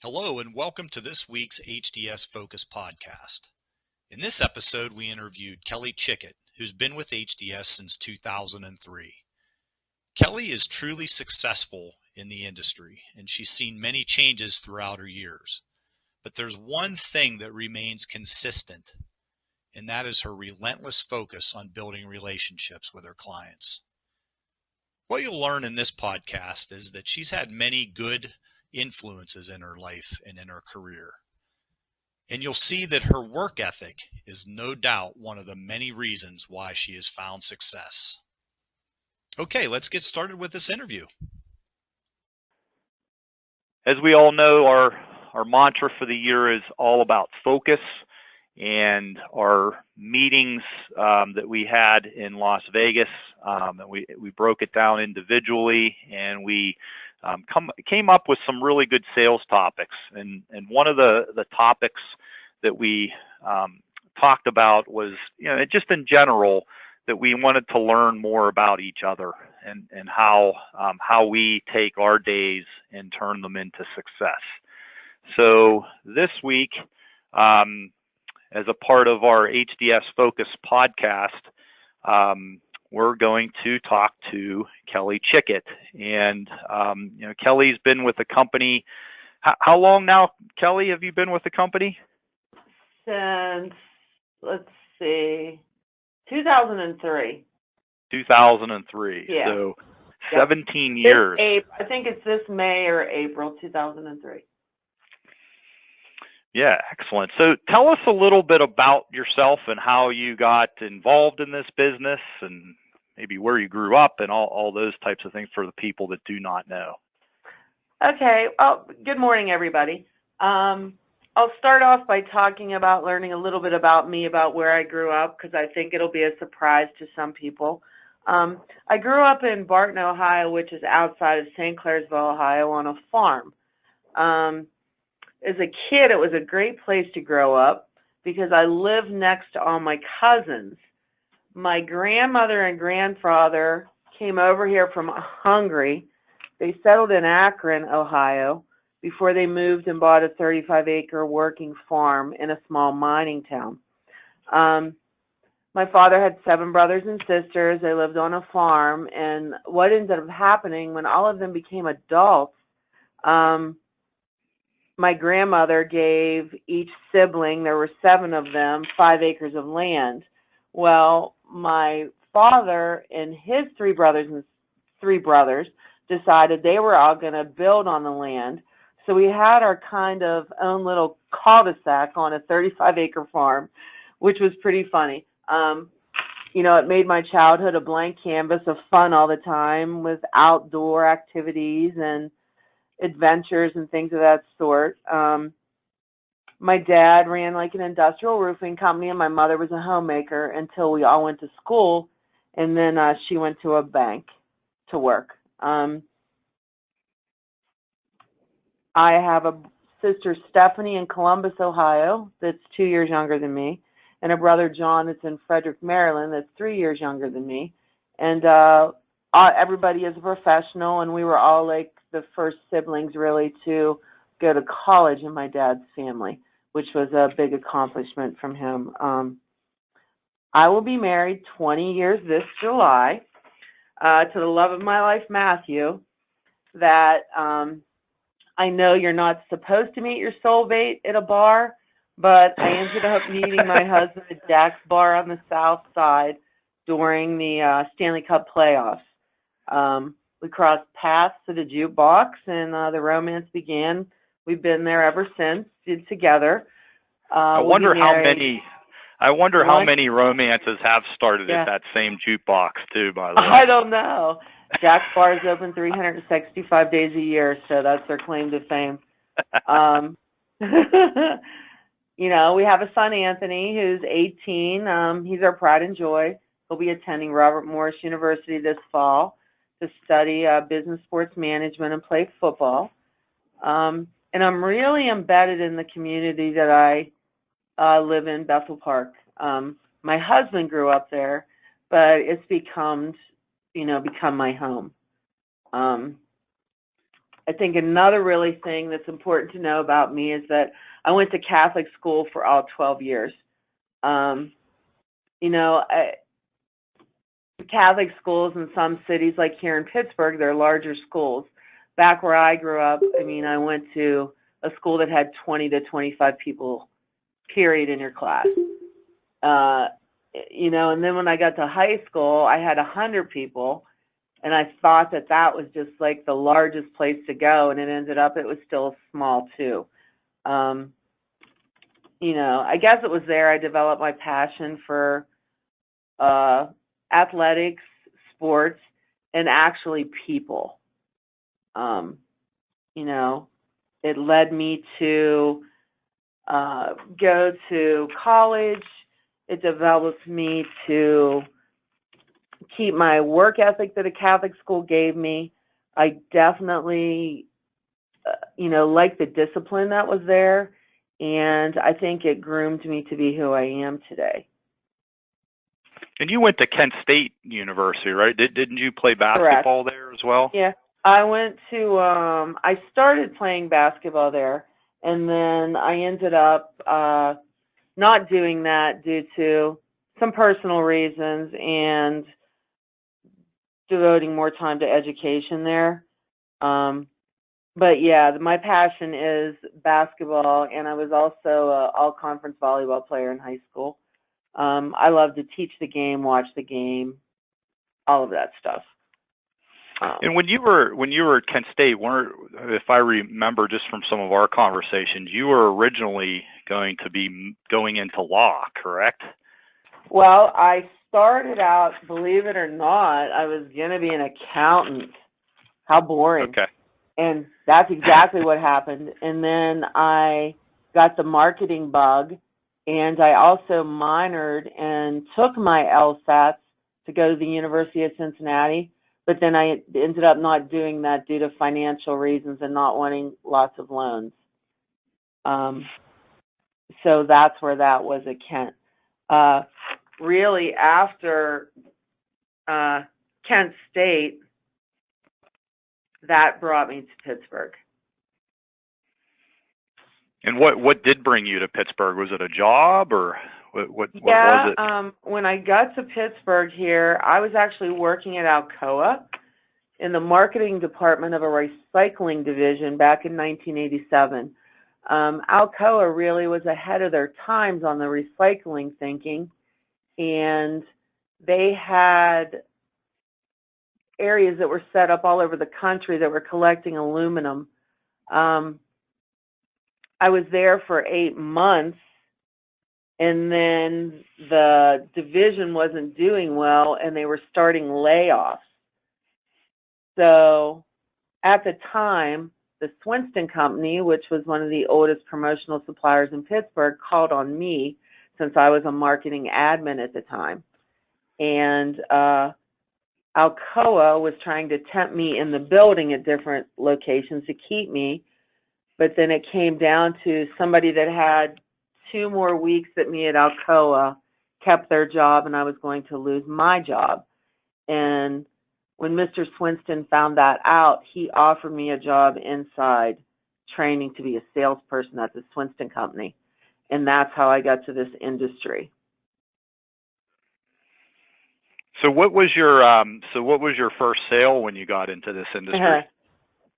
Hello and welcome to this week's HDS Focus podcast. In this episode, we interviewed Kelly Chiccitt, who's been with HDS since 2003. Kelly is truly successful in the industry, and she's seen many changes throughout her years. But there's one thing that remains consistent, and that is her relentless focus on building relationships with her clients. What you'll learn in this podcast is that she's had many good influences in her life and in her career. And you'll see that her work ethic is no doubt one of the many reasons why she has found success. Okay, let's get started with this interview. As we all know, our mantra for the year is all about focus, and our meetings that we had in Las Vegas, and we broke it down individually, and we came up with some really good sales topics. And one of the topics that we talked about was, just in general, that we wanted to learn more about each other and how we take our days and turn them into success. So this week, as a part of our HDS Focus podcast, we're going to talk to Kelly Chiccitt. And, Kelly's been with the company. How long now, Kelly, have you been with the company? Since, let's see, 2003. 2003. Yeah. So 17 years. I think it's this May or April 2003. Yeah, excellent. So tell us a little bit about yourself and how you got involved in this business and maybe where you grew up and all those types of things for the people that do not know. Okay. Well, good morning, everybody. I'll start off by learning a little bit about me, about where I grew up, because I think it'll be a surprise to some people. I grew up in Barton, Ohio, which is outside of St. Clairsville, Ohio, on a farm. As a kid, it was a great place to grow up because I lived next to all my cousins. My grandmother and grandfather came over here from Hungary. They settled in Akron, Ohio, before they moved and bought a 35-acre working farm in a small mining town. My father had 7 brothers and sisters. They lived on a farm, and what ended up happening when all of them became adults, my grandmother gave each sibling, there were 7 of them, 5 acres of land. Well, my father and his 3 brothers decided they were all going to build on the land. So we had our kind of own little cul-de-sac on a 35-acre farm, which was pretty funny. It made my childhood a blank canvas of fun all the time with outdoor activities and adventures and things of that sort. My dad ran like an industrial roofing company, and my mother was a homemaker until we all went to school, and then she went to a bank to work. I have a sister, Stephanie, in Columbus, Ohio, that's 2 years younger than me, and a brother, John, that's in Frederick, Maryland, that's 3 years younger than me. And everybody is a professional, and we were all like the first siblings really to go to college in my dad's family, which was a big accomplishment from him. I will be married 20 years this July to the love of my life, Matthew, that I know you're not supposed to meet your soulmate at a bar, but I ended up meeting my husband at Jack's Bar on the South Side during the Stanley Cup playoffs. We crossed paths at a jukebox, and the romance began. We've been there ever since, together. I wonder how many romances have started at that same jukebox too, by the way. I don't know. Jack's Bar is open 365 days a year, so that's their claim to fame. We have a son, Anthony, who's 18. He's our pride and joy. He'll be attending Robert Morris University this fall to study business sports management and play football. And I'm really embedded in the community that I live in, Bethel Park. My husband grew up there, but it's become my home. I think another really thing that's important to know about me is that I went to Catholic school for all 12 years. You know, Catholic schools in some cities, like here in Pittsburgh, they're larger schools. Back where I grew up, I mean, I went to a school that had 20 to 25 people, period, in your class. You know, and then when I got to high school, I had 100 people, and I thought that that was just like the largest place to go, and it ended up it was still small too. You know, I guess it was there I developed my passion for athletics, sports, and actually people. You know, it led me to go to college. It developed me to keep my work ethic that a Catholic school gave me. I definitely, you know, liked the discipline that was there, and I think it groomed me to be who I am today. And you went to Kent State University, right? Didn't you play basketball there as well? Yeah, I went to, I started playing basketball there, and then I ended up not doing that due to some personal reasons and devoting more time to education there. But yeah, my passion is basketball, and I was also an all-conference volleyball player in high school. I love to teach the game, watch the game, all of that stuff. And when you were at Kent State, if I remember just from some of our conversations, you were originally going to be going into law, correct? Well, I started out, believe it or not, I was going to be an accountant. How boring. Okay. And that's exactly what happened. And then I got the marketing bug, and I also minored and took my LSATs to go to the University of Cincinnati, but then I ended up not doing that due to financial reasons and not wanting lots of loans. So that's where that was at Kent. Really, after Kent State, that brought me to Pittsburgh. And what did bring you to Pittsburgh? Was it a job, or what was it? When I got to Pittsburgh here, I was actually working at Alcoa in the marketing department of a recycling division back in 1987. Alcoa really was ahead of their times on the recycling thinking, and they had areas that were set up all over the country that were collecting aluminum. I was there for 8 months, and then the division wasn't doing well, and they were starting layoffs. So at the time, the Swinston Company, which was one of the oldest promotional suppliers in Pittsburgh, called on me since I was a marketing admin at the time. And Alcoa was trying to tempt me in the building at different locations to keep me, but then it came down to somebody that had 2 more weeks at me at Alcoa kept their job, and I was going to lose my job. And when Mr. Swinston found that out, he offered me a job inside training to be a salesperson at the Swinston Company, and that's how I got to this industry. So what was your first sale when you got into this industry?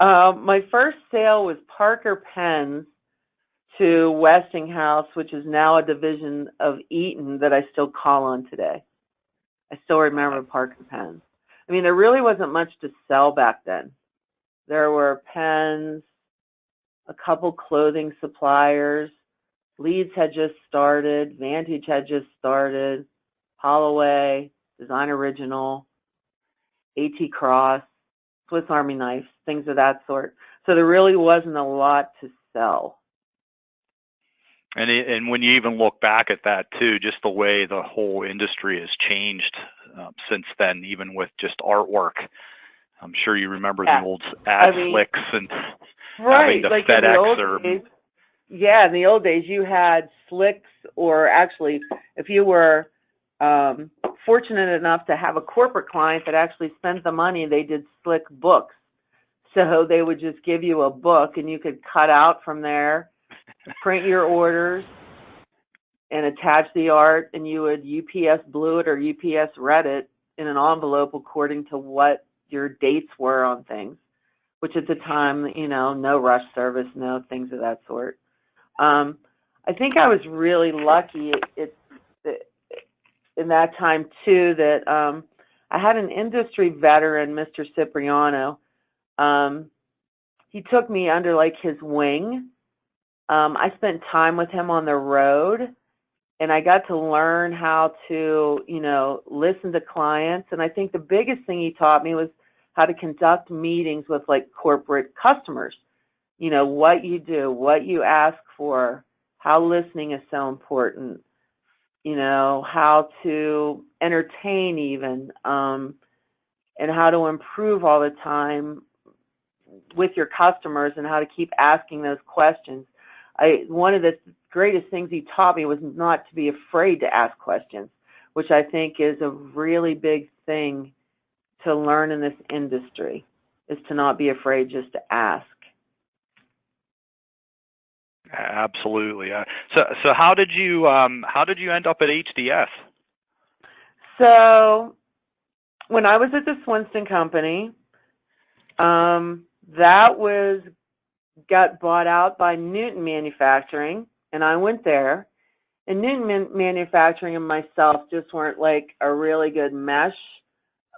My first sale was Parker Pens to Westinghouse, which is now a division of Eaton that I still call on today. I still remember Parker Pens. I mean, there really wasn't much to sell back then. There were pens, a couple clothing suppliers, Leeds had just started, Vantage had just started, Holloway, Design Original, AT Cross, Swiss Army knives, things of that sort. So there really wasn't a lot to sell. And when you even look back at that too, just the way the whole industry has changed since then, even with just artwork. I'm sure you remember the old ad flicks and having the like FedEx days, in the old days you had slicks, or actually if you were fortunate enough to have a corporate client that actually spent the money, they did slick books. So they would just give you a book and you could cut out from there, print your orders, and attach the art, and you would UPS Blue it or UPS Red it in an envelope according to what your dates were on things, which at the time, no rush service, no things of that sort. I think I was really lucky in that time, too, that I had an industry veteran, Mr. Cipriano. He took me under, like, his wing. I spent time with him on the road, and I got to learn how to, listen to clients. And I think the biggest thing he taught me was how to conduct meetings with, like, corporate customers. What you do, what you ask for, how listening is so important, how to entertain even, and how to improve all the time with your customers and how to keep asking those questions. One of the greatest things he taught me was not to be afraid to ask questions, which I think is a really big thing to learn in this industry, is to not be afraid just to ask. Absolutely. So how did you end up at HDS? So when I was at the Swinston Company, that got bought out by Newton Manufacturing, and I went there. And Newton Manufacturing and myself just weren't like a really good mesh.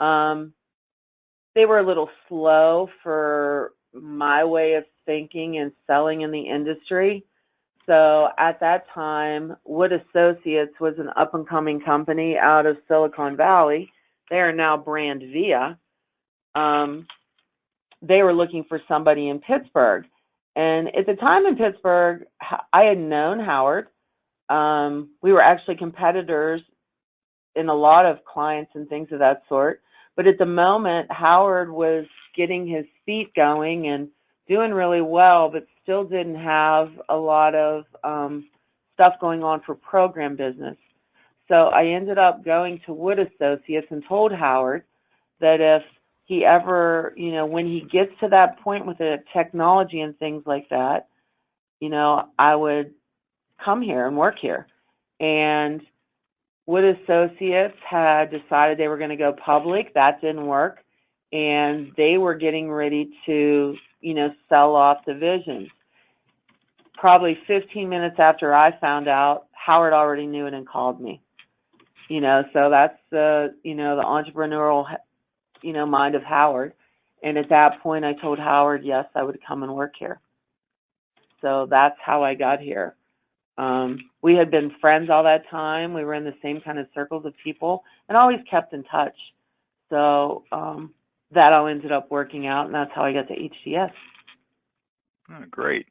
They were a little slow for my way of thinking and selling in the industry. So at that time, Wood Associates was an up-and-coming company out of Silicon Valley. They are now brand Via. They were looking for somebody in Pittsburgh. And at the time in Pittsburgh, I had known Howard. We were actually competitors in a lot of clients and things of that sort. But at the moment, Howard was getting his feet going and doing really well, but still didn't have a lot of stuff going on for program business. So I ended up going to Wood Associates and told Howard that if he ever, when he gets to that point with the technology and things like that, I would come here and work here. And Wood Associates had decided they were going to go public. That didn't work. And they were getting ready to, sell off divisions. Probably 15 minutes after I found out, Howard already knew it and called me. So that's the, the entrepreneurial, mind of Howard. And at that point, I told Howard, yes, I would come and work here. So that's how I got here. We had been friends all that time. We were in the same kind of circles of people and always kept in touch. So that all ended up working out, and that's how I got to HDS. Oh, great.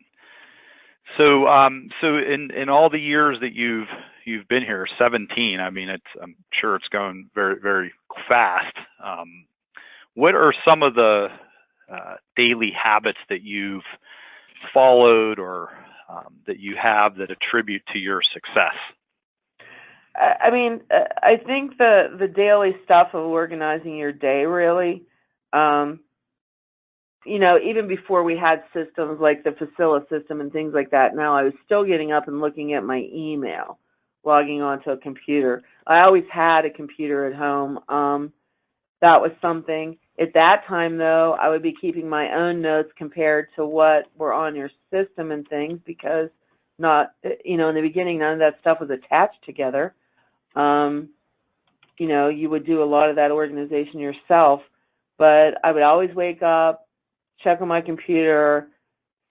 So in all the years that you've been here, 17. I mean, I'm sure it's going very, very fast. What are some of the daily habits that you've followed or that you have that attribute to your success? I mean, I think the daily stuff of organizing your day, really, even before we had systems like the Facila system and things like that, now I was still getting up and looking at my email, logging onto a computer. I always had a computer at home. That was something. At that time, though, I would be keeping my own notes compared to what were on your system and things because in the beginning, none of that stuff was attached together. You would do a lot of that organization yourself, but I would always wake up, check on my computer,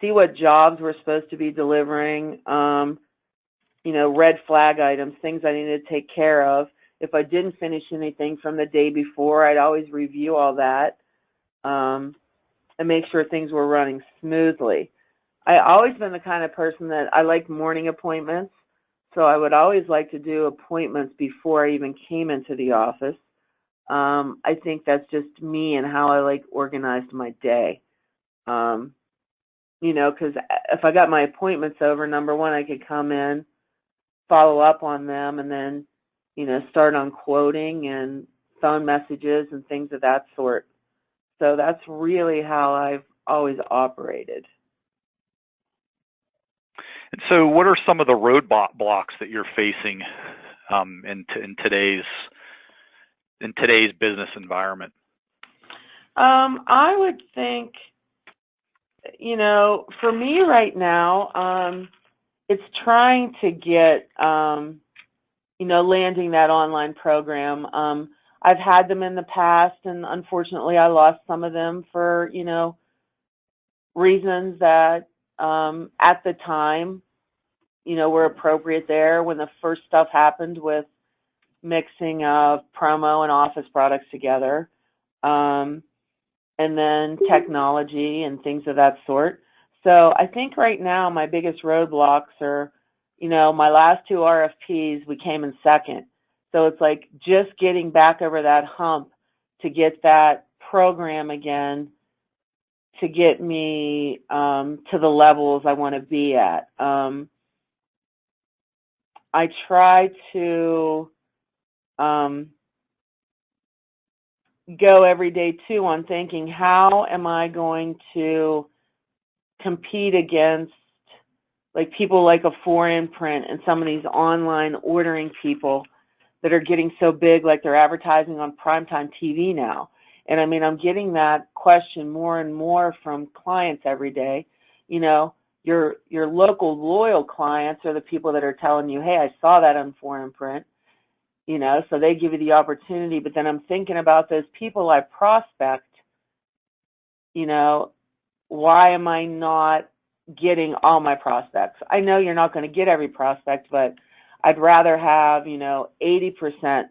see what jobs we're supposed to be delivering, red flag items, things I needed to take care of. If I didn't finish anything from the day before, I'd always review all that and make sure things were running smoothly. I always been the kind of person that I like morning appointments, so I would always like to do appointments before I even came into the office. I think that's just me and how I organized my day. Because if I got my appointments over, number one, I could come in, follow up on them, and then start on quoting and phone messages and things of that sort. So that's really how I've always operated. And so, what are some of the roadblocks that you're facing in today's business environment? I would think, for me right now, it's trying to get, landing that online program. I've had them in the past, and unfortunately I lost some of them for, reasons that at the time, were appropriate there when the first stuff happened with mixing of promo and office products together, and then technology and things of that sort. So I think right now my biggest roadblocks are, my last 2 RFPs, we came in second. So it's like just getting back over that hump to get that program again to get me to the levels I want to be at. I try to go every day too on thinking, how am I going to compete against like people like a 4imprint and some of these online ordering people that are getting so big, like they're advertising on primetime TV now. And I mean, I'm getting that question more and more from clients every day. Your local loyal clients are the people that are telling you, hey, I saw that on 4imprint, so they give you the opportunity. But then I'm thinking about those people I prospect, why am I not getting all my prospects? I know you're not going to get every prospect, but I'd rather have, 80%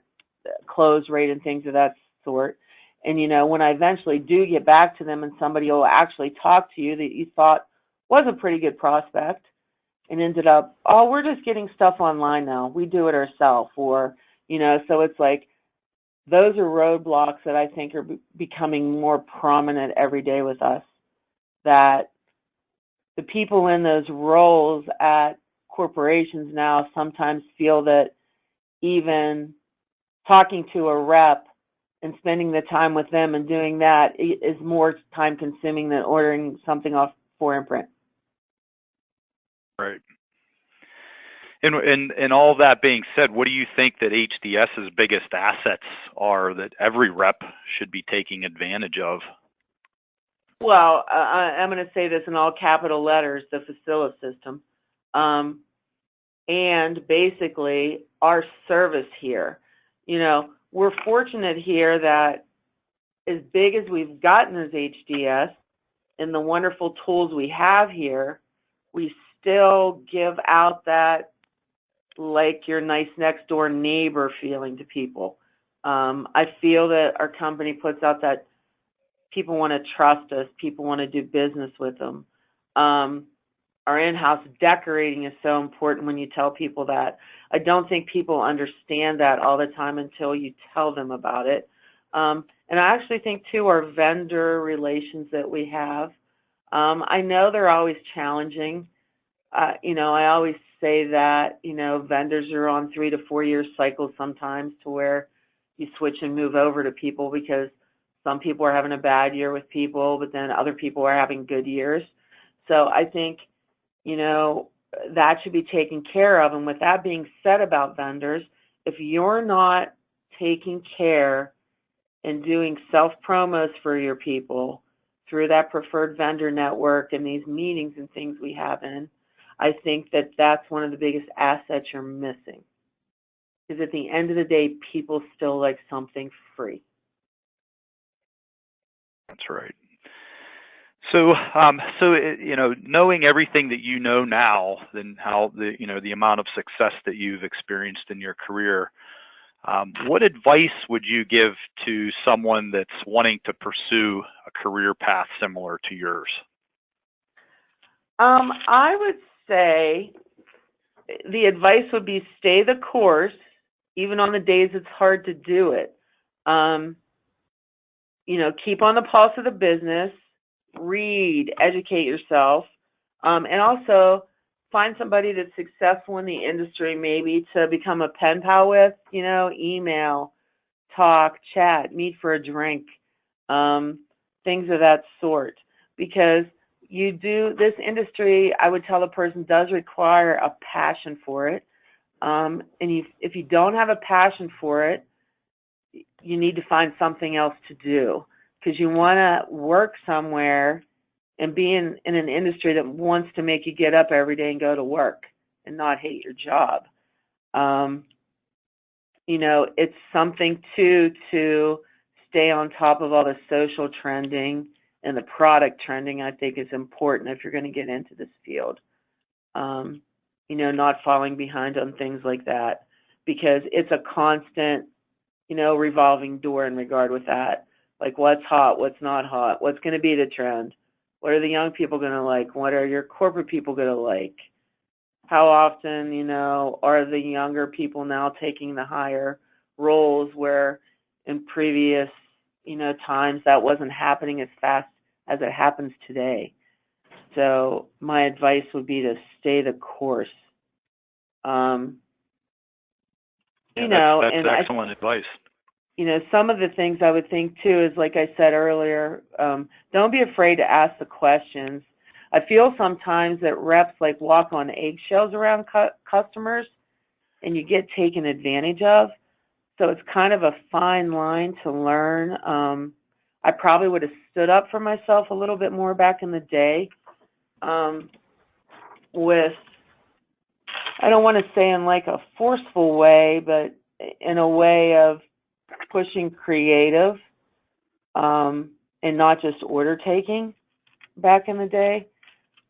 close rate and things of that sort. And, when I eventually do get back to them and somebody will actually talk to you that you thought was a pretty good prospect and ended up, oh, we're just getting stuff online now. We do it ourselves. Or, so it's like those are roadblocks that I think are becoming more prominent every day with us, that the people in those roles at corporations now sometimes feel that even talking to a rep and spending the time with them and doing that is more time consuming than ordering something off 4imprint. Right. And all that being said, what do you think that HDS's biggest assets are that every rep should be taking advantage of? Well, I'm going to say this in all capital letters, the Facila system. And basically our service here. We're fortunate here that as big as we've gotten as HDS and the wonderful tools we have here, we still give out that like your nice next door neighbor feeling to people. I feel that our company puts out that people want to trust us, people want to do business with them. Our in-house decorating is so important when you tell people that. I don't think people understand that all the time until you tell them about it. And I actually think, too, our vendor relations that we have, I know they're always challenging. I always say that, vendors are on 3 to 4 year cycles sometimes to where you switch and move over to people because some people are having a bad year with people, but then other people are having good years. So I think, that should be taken care of. And with that being said about vendors, if you're not taking care and doing self-promos for your people through that preferred vendor network and these meetings and things we have in, I think that that's one of the biggest assets you're missing. Because at the end of the day, people still like something free. That's right. So, knowing everything that you know now, then how the amount of success that you've experienced in your career, what advice would you give to someone that's wanting to pursue a career path similar to yours? I would say the advice would be stay the course, even on the days it's hard to do it. Keep on the pulse of the business, read, educate yourself, and also find somebody that's successful in the industry maybe to become a pen pal with, email, talk, chat, meet for a drink, things of that sort. because this industry, I would tell the person, does require a passion for it. And if you don't have a passion for it, you need to find something else to do, because you want to work somewhere and be in an industry that wants to make you get up every day and go to work and not hate your job. It's something to stay on top of all the social trending and the product trending. I think is important if you're going to get into this field. Not falling behind on things like that, because it's a constant, revolving door in regard with that. Like, what's hot, what's not hot, what's going to be the trend, what are the young people going to like, what are your corporate people going to like, how often, are the younger people now taking the higher roles, where in previous, times that wasn't happening as fast as it happens today. So my advice would be to stay the course. That's excellent advice. Some of the things I would think too is, like I said earlier, don't be afraid to ask the questions. I feel sometimes that reps walk on eggshells around customers, and you get taken advantage of. So it's kind of a fine line to learn. I probably would have stood up for myself a little bit more back in the day, with, I don't want to say in a forceful way, but in a way of pushing creative, and not just order taking back in the day.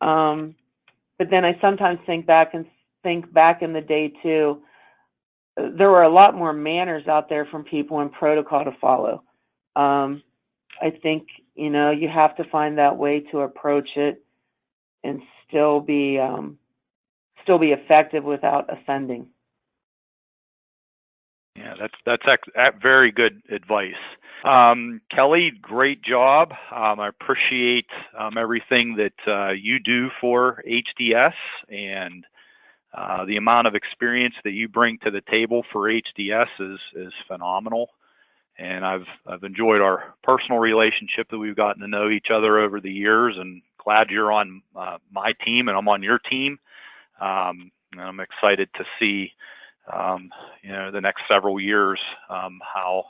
But then I sometimes think back in the day too, there were a lot more manners out there from people and protocol to follow. I think, you have to find that way to approach it and still be effective without offending. Yeah, that's very good advice. Kelly, great job. I appreciate everything that you do for HDS, and the amount of experience that you bring to the table for HDS is phenomenal. And I've enjoyed our personal relationship that we've gotten to know each other over the years, and glad you're on my team and I'm on your team. And I'm excited to see the next several years how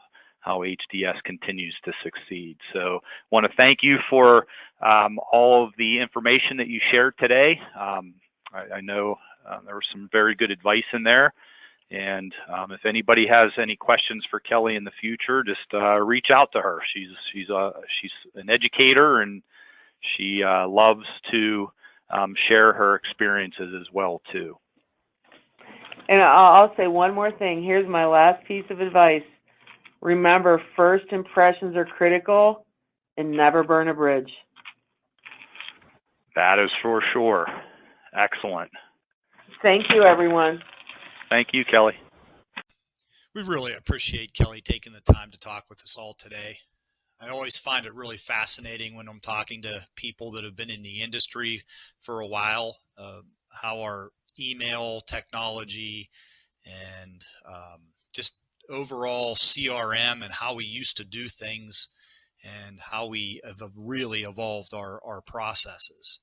HDS continues to succeed. So want to thank you for all of the information that you shared today. I know there was some very good advice in there. And if anybody has any questions for Kelly in the future, just reach out to her. She's an educator, and she loves to share her experiences as well too. And I'll say one more thing. Here's my last piece of advice. Remember, first impressions are critical, and never burn a bridge. That is for sure. Excellent. Thank you, everyone. Thank you, Kelly. We really appreciate Kelly taking the time to talk with us all today. I always find it really fascinating when I'm talking to people that have been in the industry for a while, how our email technology and just overall CRM and how we used to do things and how we have really evolved our processes.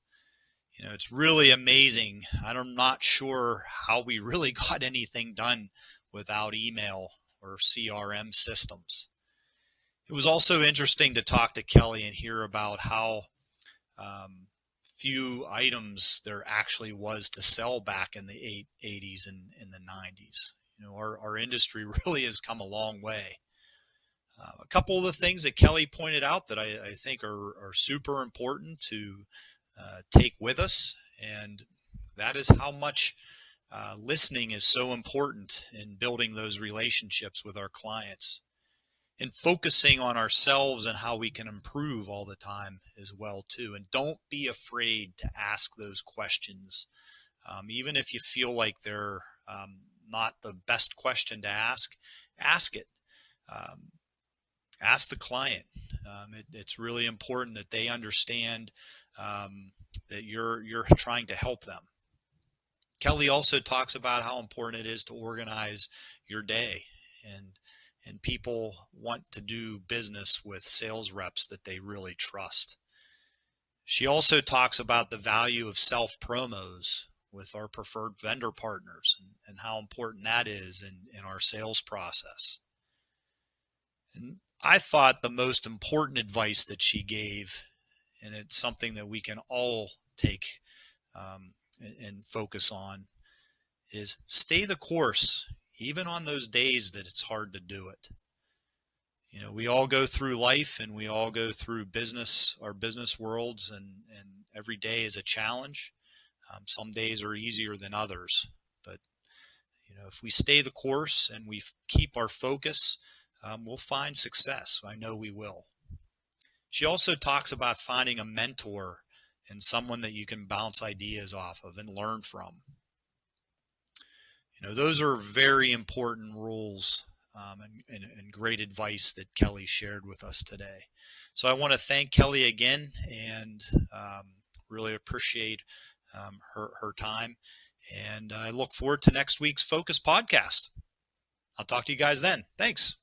It's really amazing. I'm not sure how we really got anything done without email or CRM systems. It was also interesting to talk to Kelly and hear about how few items there actually was to sell back in the 80s and in the 90s. Our industry really has come a long way. A couple of the things that Kelly pointed out that I think are super important to take with us, and that is how much listening is so important in building those relationships with our clients, and focusing on ourselves and how we can improve all the time as well too. And don't be afraid to ask those questions, even if you feel like they're not the best question to ask it. Ask the client. It's really important that they understand that you're trying to help them. Kelly also talks about how important it is to organize your day, and people want to do business with sales reps that they really trust. She also talks about the value of self-promos with our preferred vendor partners and how important that is in our sales process. And I thought the most important advice that she gave, and it's something that we can all take and focus on, is stay the course, even on those days that it's hard to do it. You know, we all go through life and we all go through business, our business worlds, and every day is a challenge. Some days are easier than others, but you know, if we stay the course and we keep our focus, we'll find success. I know we will. She also talks about finding a mentor and someone that you can bounce ideas off of and learn from. You know, those are very important rules and great advice that Kelly shared with us today. So I want to thank Kelly again and really appreciate her time. And I look forward to next week's Focus podcast. I'll talk to you guys then. Thanks.